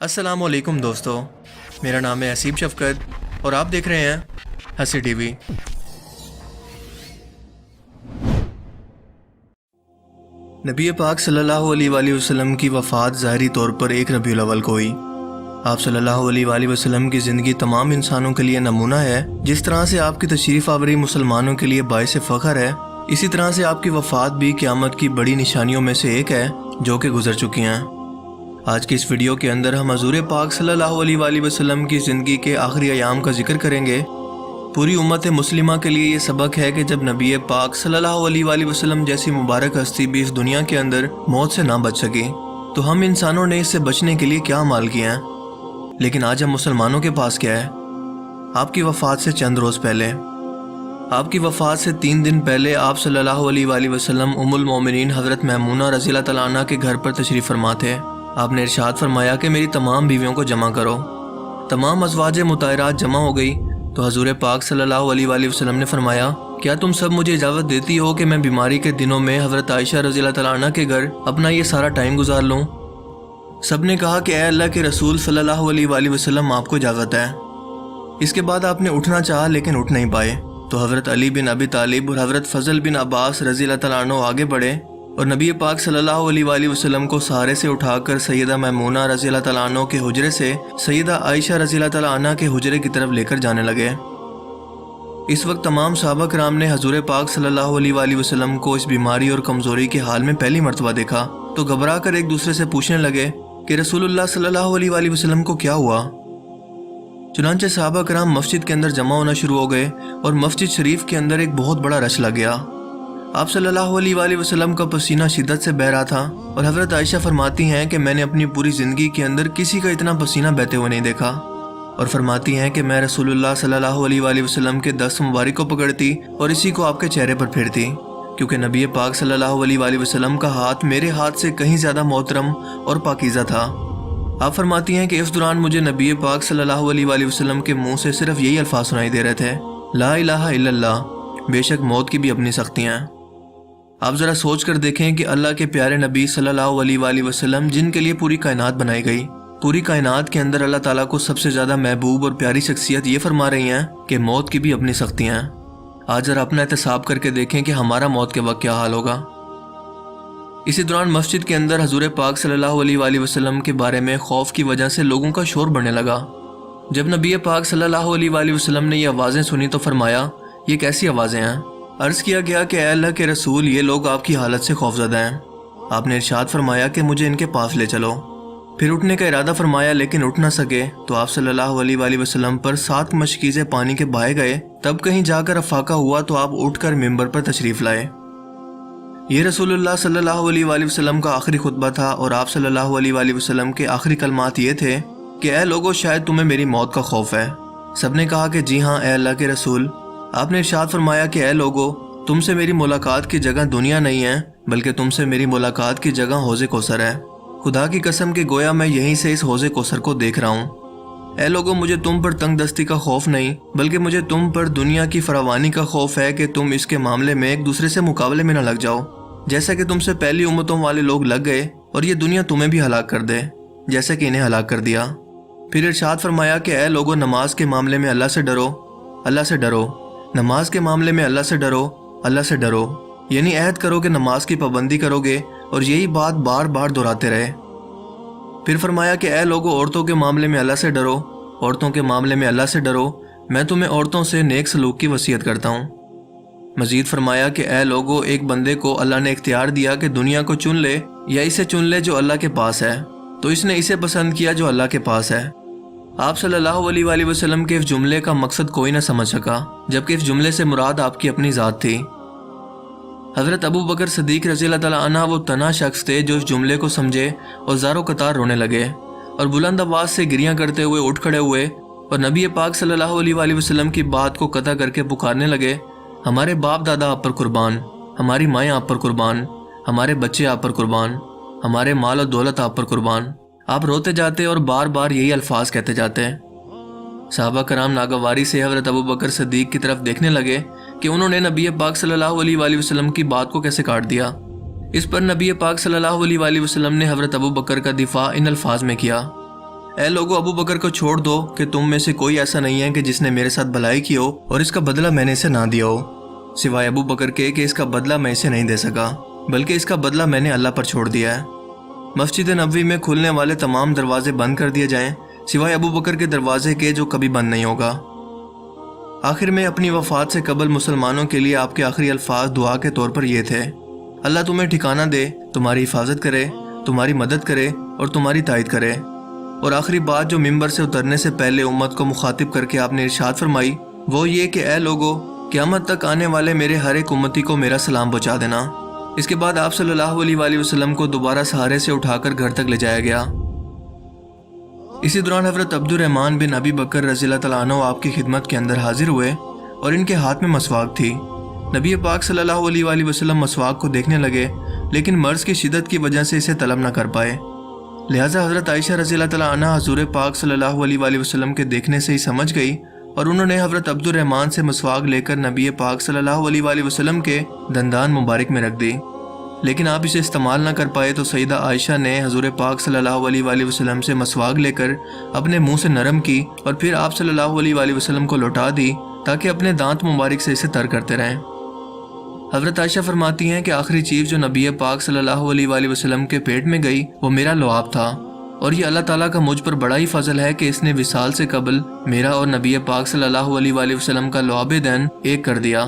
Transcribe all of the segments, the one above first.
अस्सलाम वालेकुम दोस्तों, मेरा नाम है असीब शफकत और आप देख रहे हैं हंसी टीवी। नबी पाक सल्लल्लाहु अलैहि वसल्लम की वफ़ात ज़ाहरी तौर पर 1 रबीउल अव्वल को हुई। आप सल्लल्लाहु अलैहि वसल्लम की ज़िंदगी तमाम इंसानों के लिए नमूना है। जिस तरह से आपकी तशरीफ़ आवरी मुसलमानों के लिए बाइस फ़ख्र है, इसी तरह से आपकी वफ़ात भी क़यामत की बड़ी निशानियों में से एक है जो कि गुजर चुकी हैं। आज की इस वीडियो के अंदर हम हज़ूर पाक सल्लल्लाहु अलैहि वसल्लम की ज़िंदगी के आखिरी अयाम का जिक्र करेंगे। पूरी उम्मत मुस्लिमा के लिए ये सबक है कि जब नबी पाक सल्लल्लाहु अलैहि वसल्लम जैसी मुबारक हस्ती भी इस दुनिया के अंदर मौत से ना बच सकी, तो हम इंसानों ने इससे बचने के लिए क्या अमाल किए हैं। लेकिन आज हम मुसलमानों के पास क्या है। आपकी वफ़ात से चंद रोज़ पहले, आपकी वफ़ात से 3 दिन पहले आप सल्लल्लाहु अलैहि वसल्लम उम्मुल मोमिनीन हज़रत महमूना रज़ियल्लाहु तआला अन्हा के घर पर तशरीफ़ फरमा थे। आपने इरशाद फरमाया कि मेरी तमाम बीवियों को जमा करो। तमाम अज़वाज मुताहरात जमा हो गई तो हज़ूर पाक सल्लल्लाहु अलैहि वसल्लम ने फरमाया, क्या तुम सब मुझे इजाज़त देती हो कि मैं बीमारी के दिनों में हज़रत आयशा रज़ियल्लाहु तआला अन्हा के घर अपना ये सारा टाइम गुजार लूँ। सब ने कहा कि ऐ अल्लाह के रसूल सल्लल्लाहु अलैहि वसल्लम, आपको इजाज़त है। इसके बाद आपने उठना चाहा लेकिन उठ नहीं पाए, तो हज़रत अली बिन अबी तालिब और हज़रत फ़ज़ल बिन अब्बास रज़ियल्लाहु तआला अन्हु आगे बढ़े और नबी पाक सल्लल्लाहु अलैहि वसल्लम को सहारे से उठाकर सैयदा मैमूना रज़ियल्लाहु तआला अन्हा के हुजरे से सैयदा आयशा रज़ियल्लाहु तआला अन्हा के हुजरे की तरफ लेकर जाने लगे। इस वक्त तमाम सहाबा कराम ने हज़ूर पाक सल्लल्लाहु अलैहि वसल्लम को इस बीमारी और कमज़ोरी के हाल में पहली मर्तबा देखा तो घबरा कर एक दूसरे से पूछने लगे कि रसूलुल्लाह सल्लल्लाहु अलैहि वसल्लम को क्या हुआ। चुनांचे सहाबा कराम मस्जिद के अंदर जमा होना शुरू हो गए और मस्जिद शरीफ के अंदर एक बहुत बड़ा रश लग गया। आप सल्लल्लाहु अलैहि वसल्लम का पसीना शिद्दत से बह रहा था और हज़रत आयशा फरमाती हैं कि मैंने अपनी पूरी ज़िंदगी के अंदर किसी का इतना पसीना बहते हुए नहीं देखा। और फरमाती हैं कि मैं रसूलुल्लाह सल्लल्लाहु अलैहि वसल्लम के दस्त मुबारक को पकड़ती और इसी को आपके चेहरे पर फेरती, क्योंकि नबी पाक सल्लल्लाहु अलैहि वसल्लम का हाथ मेरे हाथ से कहीं ज़्यादा मोहतरम और पाकीज़ा था। आप फरमाती हैं कि इस दौरान मुझे नबी पाक सल्लल्लाहु अलैहि वसल्लम के मुँह से सिर्फ यही अल्फाज सुनाई दे रहे थे, ला इलाहा इल्लल्लाह, बेशक मौत की भी अपनी सख्तियाँ हैं। आप ज़रा सोच कर देखें कि अल्लाह के प्यारे नबी सल्लल्लाहु अलैहि वसल्लम, जिनके लिए पूरी कायनात बनाई गई, पूरी कायनात के अंदर अल्लाह ताला को सबसे ज़्यादा महबूब और प्यारी शख्सियत ये फरमा रही हैं कि मौत की भी अपनी सख्तियाँ हैं। आज ज़रा अपना एहतसाब करके देखें कि हमारा मौत के वक्त क्या हाल होगा। इसी दौरान मस्जिद के अंदर हज़ूर पाक सल्लल्लाहु अलैहि वसल्लम के बारे में खौफ की वजह से लोगों का शोर बढ़ने लगा। जब नबी पाक सल्लल्लाहु अलैहि वसल्लम ने ये आवाज़ें सुनी तो फरमाया, ये कैसी आवाज़ें हैं। अर्ज़ किया गया कि ऐ अल्लाह के रसूल, ये लोग आपकी हालत से खौफज़दा हैं। आपने इरशाद फरमाया कि मुझे इनके पास ले चलो। फिर उठने का इरादा फरमाया लेकिन उठ ना सके तो आप सल्लल्लाहु अलैहि वसल्लम पर 7 मशकीज़े पानी के बहाए गए। तब कहीं जाकर अफाका हुआ तो आप उठकर मिंबर पर तशरीफ़ लाए। ये रसूलुल्लाह सल्लल्लाहु अलैहि वसल्लम का आखिरी खुतबा था और आप सल्लल्लाहु अलैहि वसल्लम के आखिरी कलमात ये थे कि ऐ लोगों, शायद तुम्हें मेरी मौत का खौफ है। सब ने कहा कि जी हाँ ऐ अल्लाह के रसूल। आपने इरशाद फरमाया कि ऐ लोगो, तुमसे मेरी मुलाकात की जगह दुनिया नहीं है, बल्कि तुमसे मेरी मुलाकात की जगह हौज़े कौसर है। खुदा की कसम के गोया मैं यहीं से इस हौज़े कौसर को देख रहा हूँ। ऐ लोगो, मुझे तुम पर तंग दस्ती का खौफ नहीं, बल्कि मुझे तुम पर दुनिया की फरावानी का खौफ है कि तुम इसके मामले में एक दूसरे से मुकाबले में न लग जाओ, जैसा कि तुमसे पहली उम्मतों वाले लोग लग गए और ये दुनिया तुम्हें भी हलाक कर दे जैसे कि इन्हें हलाक कर दिया। फिर इरशाद फरमाया कि ऐ लोगो, नमाज के मामले में अल्लाह से डरो, अल्लाह से डरो। नमाज के मामले में अल्लाह से डरो, अल्लाह से डरो, यानी अहद करो कि नमाज की पाबंदी करोगे और यही बात बार बार दोहराते रहे। फिर फरमाया कि ऐ लोगों, औरतों के मामले में अल्लाह से डरो, औरतों के मामले में अल्लाह से डरो, मैं तुम्हें औरतों से नेक सलूक की वसीयत करता हूँ। मजीद फरमाया कि ऐ लोगों, एक बंदे को अल्लाह ने इख्तियार दिया कि दुनिया को चुन ले या इसे चुन ले जो अल्लाह के पास है, तो इसने इसे पसंद किया जो अल्लाह के पास है। आप सल्लल्लाहु अलैहि वसल्लम के इस जुमले का मकसद कोई न समझ सका, जबकि इस जुमले से मुराद आपकी अपनी ज़ात थी। हज़रत अबू बकर सिद्दीक़ रज़ियल्लाहु तआला अन्हु वो तना शख्स थे जो इस जुमले को समझे और ज़ारो कतार रोने लगे और बुलंद आवाज़ से गिरियाँ करते हुए उठ खड़े हुए और नबी पाक सल्लल्लाहु अलैहि वसल्लम की बात को कता करके पुकारने लगे, हमारे बाप दादा आप पर कुर्बान, हमारी माएँ आप पर कुर्बान, हमारे बच्चे आप पर कुर्बान, हमारे माल और दौलत आप पर कुर्बान। आप रोते जाते और बार बार यही अल्फाज कहते जाते हैं। सहाबा कराम नागवारी से हज़रत अबू बकर सिद्दीक़ की तरफ देखने लगे कि उन्होंने नबी पाक सल्लल्लाहु अलैहि वसल्लम की बात को कैसे काट दिया। इस पर नबी पाक सल्लल्लाहु अलैहि वसल्लम ने हज़रत अबू बकर का दिफा इन अल्फाज में किया, اے لوگو ابو بکر کو چھوڑ دو کہ تم میں سے کوئی ایسا نہیں ہے کہ جس نے میرے ساتھ بھلائی کی ہو اور اس کا بدلہ میں نے اسے نہ دیا ہو، سوائے ابو بکر کے کہ اس کا بدلہ میں اسے نہیں دے سکا، بلکہ اس کا بدلہ میں نے اللہ پر چھوڑ دیا ہے۔ مسجد نبوی میں کھلنے والے تمام دروازے بند کر دیے جائیں سوائے ابو بکر کے دروازے کے، جو کبھی بند نہیں ہوگا۔ آخر میں اپنی وفات سے قبل مسلمانوں کے لیے آپ کے آخری الفاظ دعا کے طور پر یہ تھے: اللہ تمہیں ٹھکانہ دے، تمہاری حفاظت کرے، تمہاری مدد کرے اور تمہاری تائید کرے۔ اور آخری بات جو ممبر سے اترنے سے پہلے امت کو مخاطب کر کے آپ نے ارشاد فرمائی وہ یہ کہ اے لوگو، قیامت تک آنے والے میرے ہر ایک امتی کو میرا سلام پہنچا دینا۔ اس کے بعد آپ صلی اللہ علیہ وآلہ وسلم کو دوبارہ سہارے سے اٹھا کر گھر تک لے جایا گیا۔ اسی دوران حضرت عبد الرحمن بن ابی بکر رضی اللہ تعالیٰ عنہ آپ کی خدمت کے اندر حاضر ہوئے اور ان کے ہاتھ میں مسواک تھی۔ نبی پاک صلی اللہ علیہ وآلہ وسلم مسواک کو دیکھنے لگے، لیکن مرض کی شدت کی وجہ سے اسے طلب نہ کر پائے، لہٰذا حضرت عائشہ رضی اللہ تعالیٰ عنہ حضور پاک صلی اللہ علیہ وآلہ وسلم کے دیکھنے سے ہی سمجھ گئی، اور انہوں نے حضرت عبد الرحمن سے مسواک لے کر نبی پاک صلی اللہ علیہ وآلہ وسلم کے دندان مبارک میں رکھ دی، لیکن آپ اسے استعمال نہ کر پائے تو سیدہ عائشہ نے حضور پاک صلی اللہ علیہ وآلہ وسلم سے مسواک لے کر اپنے منہ سے نرم کی اور پھر آپ صلی اللہ علیہ وآلہ وسلم کو لوٹا دی تاکہ اپنے دانت مبارک سے اسے تر کرتے رہیں۔ حضرت عائشہ فرماتی ہیں کہ آخری چیز جو نبی پاک صلی اللہ علیہ وآلہ وسلم کے پیٹ میں گئی وہ میرا لعاب تھا، اور یہ اللہ تعالیٰ کا مجھ پر بڑا ہی فضل ہے کہ اس نے وصال سے قبل میرا اور نبی پاک صلی اللہ علیہ وآلہ وسلم کا لعاب دین ایک کر دیا۔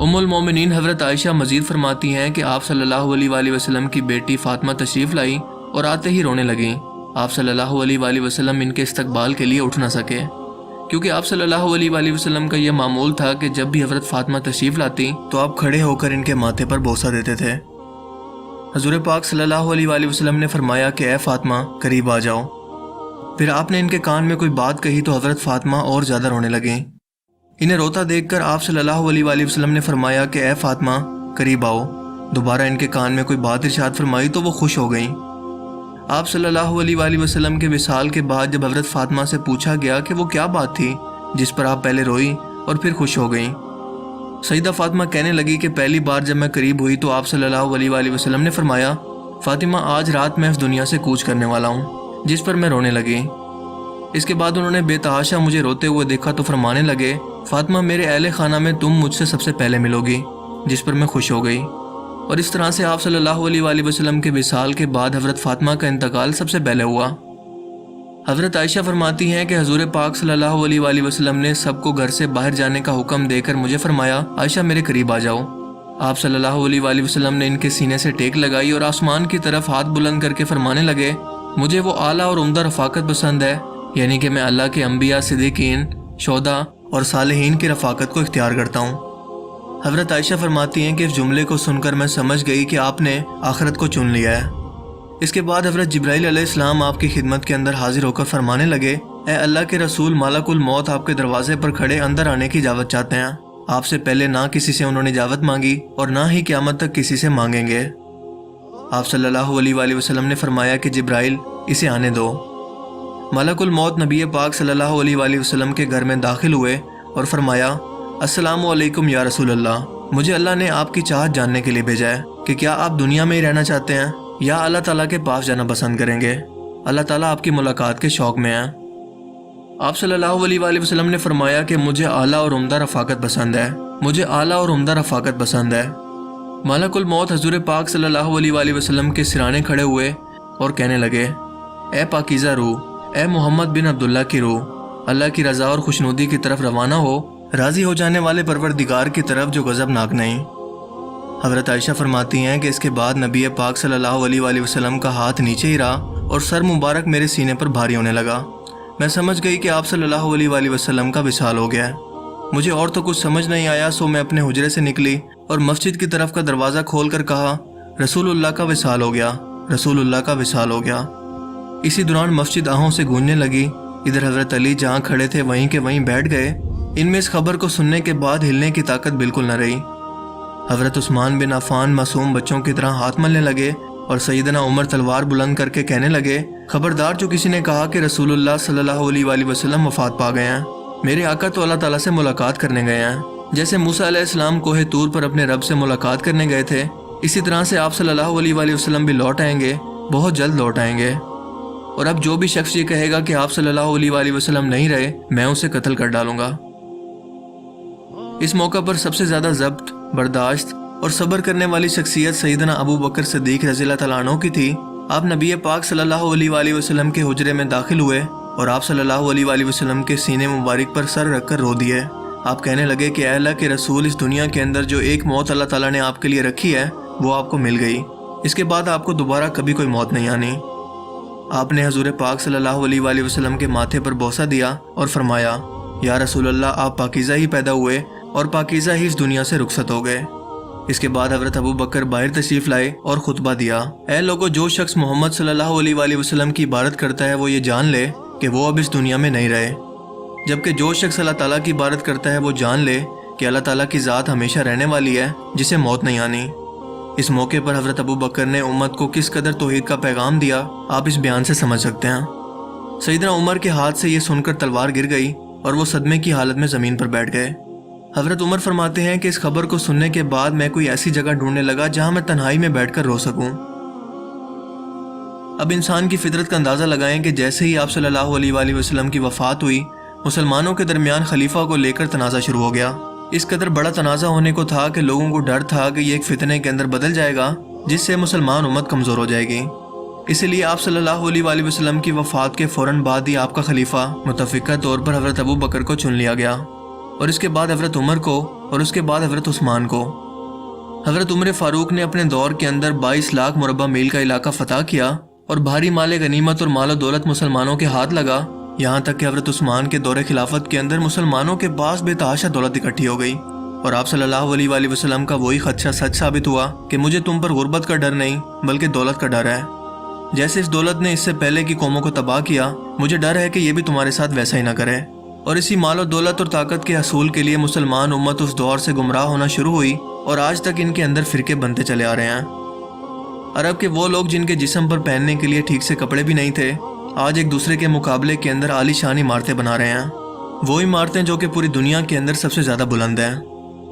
ام المومنین حضرت عائشہ مزید فرماتی ہیں کہ آپ صلی اللہ علیہ وآلہ وسلم کی بیٹی فاطمہ تشریف لائی اور آتے ہی رونے لگیں۔ آپ صلی اللہ علیہ وآلہ وسلم ان کے استقبال کے لیے اٹھ نہ سکے، کیونکہ آپ صلی اللہ علیہ وآلہ وسلم کا یہ معمول تھا کہ جب بھی حضرت فاطمہ تشریف لاتی تو آپ کھڑے ہو کر ان کے ماتھے پر بوسہ دیتے تھے۔ حضور پاک صلی اللہ علیہ وآلہ وسلم نے فرمایا کہ اے فاطمہ قریب آ جاؤ۔ پھر آپ نے ان کے کان میں کوئی بات کہی تو حضرت فاطمہ اور زیادہ رونے لگیں۔ انہیں روتا دیکھ کر آپ صلی اللہ علیہ وآلہ وسلم نے فرمایا کہ اے فاطمہ قریب آؤ۔ دوبارہ ان کے کان میں کوئی بات ارشاد فرمائی تو وہ خوش ہو گئیں۔ آپ صلی اللہ علیہ وآلہ وسلم کے وصال کے بعد جب حضرت فاطمہ سے پوچھا گیا کہ وہ کیا بات تھی جس پر آپ پہلے روئی اور پھر خوش ہو گئیں، سیدہ فاطمہ کہنے لگی کہ پہلی بار جب میں قریب ہوئی تو آپ صلی اللہ علیہ وآلہ وسلم نے فرمایا فاطمہ آج رات میں اس دنیا سے کوچ کرنے والا ہوں، جس پر میں رونے لگی۔ اس کے بعد انہوں نے بے تحاشا مجھے روتے ہوئے دیکھا تو فرمانے لگے فاطمہ میرے اہل خانہ میں تم مجھ سے سب سے پہلے ملو گی، جس پر میں خوش ہو گئی۔ اور اس طرح سے آپ صلی اللہ علیہ وآلہ وسلم کے وصال کے بعد حضرت فاطمہ کا انتقال سب سے پہلے ہوا۔ حضرت عائشہ فرماتی ہیں کہ حضور پاک صلی اللہ علیہ وآلہ وسلم نے سب کو گھر سے باہر جانے کا حکم دے کر مجھے فرمایا عائشہ میرے قریب آ جاؤ۔ آپ صلی اللہ علیہ وآلہ وسلم نے ان کے سینے سے ٹیک لگائی اور آسمان کی طرف ہاتھ بلند کر کے فرمانے لگے مجھے وہ اعلیٰ اور عمدہ رفاقت پسند ہے، یعنی کہ میں اللہ کے انبیاء، صدیقین، شہداء اور صالحین کی رفاقت کو اختیار کرتا ہوں۔ حضرت عائشہ فرماتی ہیں کہ اس جملے کو سن کر میں سمجھ گئی کہ آپ نے آخرت کو چن لیا ہے۔ اس کے بعد حضرت جبرائیل علیہ السلام آپ کی خدمت کے اندر حاضر ہو کر فرمانے لگے اے اللہ کے رسول، ملک الموت آپ کے دروازے پر کھڑے اندر آنے کی اجازت چاہتے ہیں۔ آپ سے پہلے نہ کسی سے انہوں نے اجازت مانگی اور نہ ہی قیامت تک کسی سے مانگیں گے۔ آپ صلی اللہ علیہ وآلہ وسلم نے فرمایا کہ جبرائیل اسے آنے دو۔ ملک الموت نبی پاک صلی اللہ علیہ وآلہ وسلم کے گھر میں داخل ہوئے اور فرمایا السلام علیکم یا رسول اللہ، مجھے اللہ نے آپ کی چاہت جاننے کے لیے بھیجا ہے کہ کیا آپ دنیا میں ہی رہنا چاہتے ہیں یا اللہ تعالیٰ کے پاس جانا پسند کریں گے؟ اللہ تعالیٰ آپ کی ملاقات کے شوق میں ہیں۔ آپ صلی اللہ علیہ وآلہ وسلم نے فرمایا کہ مجھے اعلیٰ اور عمدہ رفاقت پسند ہے، مجھے اعلیٰ اور عمدہ رفاقت پسند ہے۔ ملک الموت حضور پاک صلی اللہ علیہ وآلہ وسلم کے سرانے کھڑے ہوئے اور کہنے لگے اے پاکیزہ روح، اے محمد بن عبداللہ کی روح، اللہ کی رضا اور خوشنودی کی طرف روانہ ہو، راضی ہو جانے والے پروردگار کی طرف جو غضبناک نہیں۔ حضرت عائشہ فرماتی ہیں کہ اس کے بعد نبی پاک صلی اللہ علیہ وآلہ وسلم کا ہاتھ نیچے ہی رہا اور سر مبارک میرے سینے پر بھاری ہونے لگا۔ میں سمجھ گئی کہ آپ صلی اللہ علیہ وآلہ وسلم کا وصال ہو گیا ہے۔ مجھے اور تو کچھ سمجھ نہیں آیا، سو میں اپنے حجرے سے نکلی اور مسجد کی طرف کا دروازہ کھول کر کہا رسول اللہ کا وصال ہو گیا، رسول اللہ کا وصال ہو گیا۔ اسی دوران مسجد آہوں سے گونجنے لگی۔ ادھر حضرت علی جہاں کھڑے تھے وہیں کے وہیں بیٹھ گئے۔ ان میں اس خبر کو سننے کے بعد ہلنے کی طاقت بالکل نہ رہی۔ حضرت عثمان بن عفان معصوم بچوں کی طرح ہاتھ ملنے لگے اور سیدنا عمر تلوار بلند کر کے کہنے لگے خبردار جو کسی نے کہا کہ رسول اللہ صلی اللہ علیہ وآلہ وسلم وفات پا گئے ہیں، میرے آقا تو اللہ تعالیٰ سے ملاقات کرنے گئے ہیں۔ جیسے موسیٰ علیہ السلام کوہ طور پر اپنے رب سے ملاقات کرنے گئے تھے، اسی طرح سے آپ صلی اللہ علیہ وآلہ وسلم بھی لوٹ آئیں گے، بہت جلد لوٹ آئیں گے۔ और अब जो भी शख्स ये कहेगा कि आप सल्लल्लाहु अलैहि वसल्लम नहीं रहे, मैं उसे कत्ल कर डालूंगा। इस मौका पर सबसे ज़्यादा ज़ब्त, बर्दाश्त और सब्र करने वाली शख्सियत सैयदना अबू बकर सिद्दीक़ रज़ियल्लाहु तआला अन्हु की थी। आप नबी पाक सल्लल्लाहु अलैहि वसल्लम के हुजरे में दाखिल हुए और आप सल्लल्लाहु अलैहि वसल्लम के सीने मुबारक पर सर रखकर रो दिए। आप कहने लगे कि अल्लाह के रसूल, इस दुनिया के अंदर जो एक मौत अल्लाह ताला ने आपके लिए रखी है वो आपको मिल गई। इसके बाद आपको दोबारा कभी कोई मौत नहीं आनी। आपने हजूर पाक सल्लल्लाहु अलैहि वसल्लम के माथे पर बोसा दिया और फरमाया, या रसूल अल्लाह, आप पाकीज़ा ही पैदा हुए और पाकीज़ा ही इस दुनिया से रुखसत हो गए। इसके बाद हज़रत अबू बकर बाहर तशरीफ़ लाए और खुतबा दिया, ऐ लोगों, जो शख्स मोहम्मद सल्लल्लाहु अलैहि वसल्लम की इबादत करता है वो ये जान ले कि वो अब इस दुनिया में नहीं रहे, जबकि जो शख्स अल्लाह ताला की इबादत करता है वो जान ले कि अल्लाह ताला की ज़ात हमेशा रहने वाली है, जिसे मौत नहीं आनी। इस मौके पर हज़रत अबू बकर ने उम्मत को किस कदर तौहीद का पैगाम दिया, आप इस बयान से समझ सकते हैं। सैयदना उमर के हाथ से ये सुनकर तलवार गिर गई और वो सदमे की हालत में ज़मीन पर बैठ गए। हज़रत उमर फरमाते हैं कि इस खबर को सुनने के बाद मैं कोई ऐसी जगह ढूंढने लगा जहां मैं तन्हाई में बैठकर रो सकूं। अब इंसान की फितरत का अंदाज़ा लगाएं कि जैसे ही आप सल्लल्लाहु अलैहि वसल्लम की वफ़ात हुई, मुसलमानों के दरमियान खलीफा को लेकर तनाज़ा शुरू हो गया। इस कदर बड़ा तनाज़ा होने को था कि लोगों को डर था कि ये एक फितने के अंदर बदल जाएगा जिससे मुसलमान उम्मत कमज़ोर हो जाएगी। इसलिए आप सल्लल्लाहु अलैहि वसल्लम की वफ़ात के फ़ौरन बाद ही आपका खलीफा मुतफ़िक़ा तौर पर हज़रत अबू बकर को चुन लिया गया और इसके बाद हज़रत उमर को और उसके बाद हज़रत उस्मान को। हज़रत उमर फ़ारूक ने अपने दौर के अंदर 22 लाख मुरब्बा मील का इलाका फ़तह किया और भारी माल गनीमत और माल दौलत मुसलमानों के हाथ लगा। यहाँ तक कि हज़रत उस्मान के दौरे खिलाफत के अंदर मुसलमानों के पास बेतहाशा दौलत इकट्ठी हो गई और आप सल्लल्लाहु अलैहि वसल्लम का वही खदशा सच साबित हुआ कि मुझे तुम पर गुर्बत का डर नहीं बल्कि दौलत का डर है। जैसे इस दौलत ने इससे पहले की कौमों को तबाह किया, मुझे डर है कि ये भी तुम्हारे साथ वैसा ही ना करे। और इसी माल और दौलत और ताकत के हसूल के लिए मुसलमान उम्मत उस दौर से गुमराह होना शुरू हुई और आज तक इनके अंदर फ़िरके बनते चले आ रहे हैं। अरब के वो लोग जिनके जिस्म पर पहनने के लिए ठीक से कपड़े भी नहीं थे, आज एक दूसरे के मुकाबले के अंदर आलीशान इमारतें बना रहे हैं। वो इमारतें जो कि पूरी दुनिया के अंदर सबसे ज़्यादा बुलंद हैं,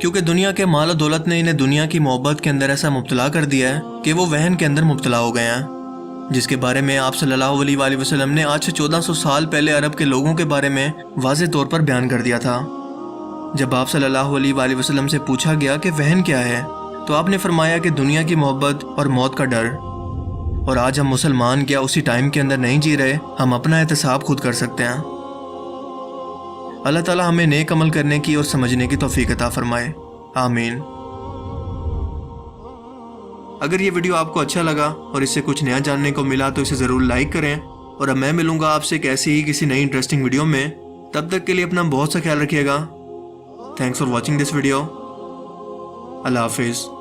क्योंकि दुनिया के माल और दौलत ने इन्हें दुनिया की मोहब्बत के अंदर ऐसा मुब्तला कर दिया है कि वो वहन के अंदर मुब्तला हो गए हैं, जिसके बारे में आप सल्लल्लाहु अलैहि वसल्लम ने आज से 1400 साल पहले अरब के लोगों के बारे में वाज़ेह तौर पर बयान कर दिया था। जब आप सल्लल्लाहु अलैहि वसल्लम से पूछा गया कि वहन क्या है, तो आपने फरमाया कि दुनिया की मोहब्बत और मौत का डर। और आज हम मुसलमान क्या उसी टाइम के अंदर नहीं जी रहे, हम अपना एहतसाब खुद कर सकते हैं। अल्लाह ताला हमें नेक अमल करने की और समझने की तौफीक अता फरमाए, आमीन। अगर ये वीडियो आपको अच्छा लगा और इससे कुछ नया जानने को मिला तो इसे ज़रूर लाइक करें और अब मैं मिलूंगा आपसे एक ऐसी ही किसी नई इंटरेस्टिंग वीडियो में। तब तक के लिए अपना बहुत सा ख्याल रखिएगा। Thanks for watching this video. अल्लाह हाफिज़।